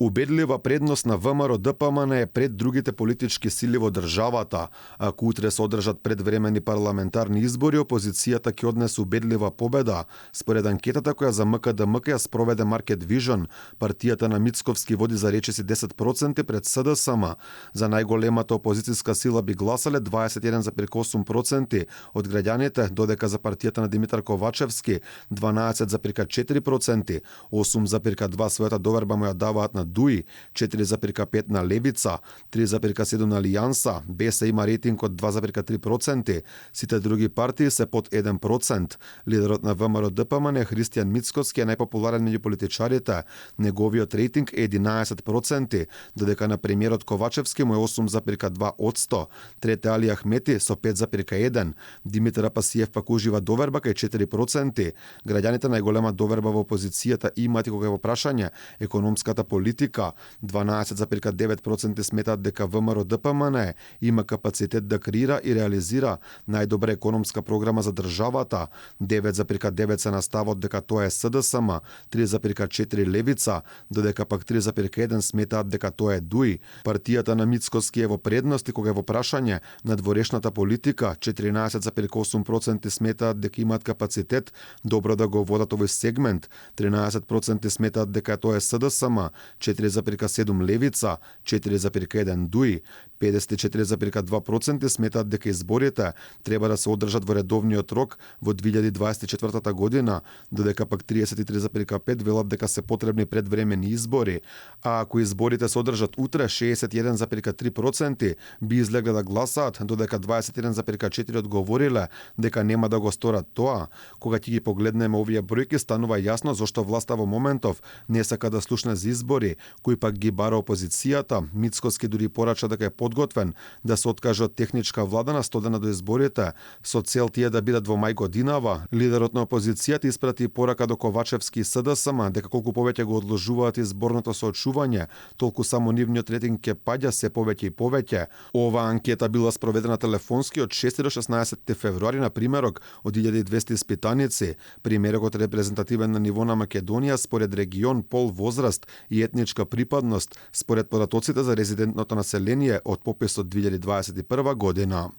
Убедлива предност на ВМРО ДПМН е пред другите политички сили во државата. Ако утре се одржат предвремени парламентарни избори, опозицијата ќе однесе убедлива победа. Според анкетата која за МКДМК ја спроведе Market Vision, партијата на Мицковски води за речиси 10% пред СДСМ. За најголемата опозицијска сила би гласале 21,8% од граѓаните, додека за партијата на Димитар Ковачевски 12,4%, 8,2% својата доверба му ја даваат на ДУИ, 4,5% на Левица, 3,7% на Алијанса, БС има рейтинг од 2,3%, сите други партии се под 1%. Лидерот на ВМРО ДПМН Христијан Мицкоски е најпопуларен меѓу политичарите. Неговиот рейтинг е 11%, додека на премиерот Ковачевски му е 8,2%. Трете Али Ахмети со 5,1%. Димитар Апасиев пак ужива доверба кај 4%. Граѓаните најголема доверба во опозицијата имаат и кога е во прашање економската политика. 12,9% сметаат дека ВМРО ДПМН има капацитет да креира и реализира најдобра економска програма за државата. 9,9% се на ставот дека тоа е СДСМ, 3,4% Левица, додека пак 3,1% сметаат дека тоа е ДУИ. Партијата на Мицкоски е во предност и кога е во прашање на дворешната политика, 14,8% сметаат дека имаат капацитет добро да го водат овој сегмент, 13% сметаат дека тоа е СДСМ, 4,7% Левица, 4,1% ДУИ, 54,2% сметаат дека изборите треба да се одржат во редовниот рок во 2024 година, додека пак 33,5% велат дека се потребни предвремени избори, а ако изборите се одржат утре, 61,3% би излегле да гласаат, додека 21,4% одговориле дека нема да го сторат тоа. Кога ќе ги погледнеме овие бројки, станува јасно зошто власта во моментов не сака да слушне за избори, кои пак ги бара опозицијата. Мицкоски дури порача дека е подготвен да се откаже од техничка влада на 100 дена до изборите, со цел тие да бидат во мај годинава. Лидерот на опозицијата испрати порака до Ковачевски и СДСМ дека колку повеќе го одложуваат изборното соочување, толку само нивниот рейтинг ќе паѓа се повеќе и повеќе. Оваа анкета била спроведена телефонски од 6 до 16 февруари на примерок од 1200 испитаници. Примерокот е репрезентативен на ниво на Македонија според регион, пол, возраст и етничка припадност, според податоците за резидентното население од пописот 2021 година.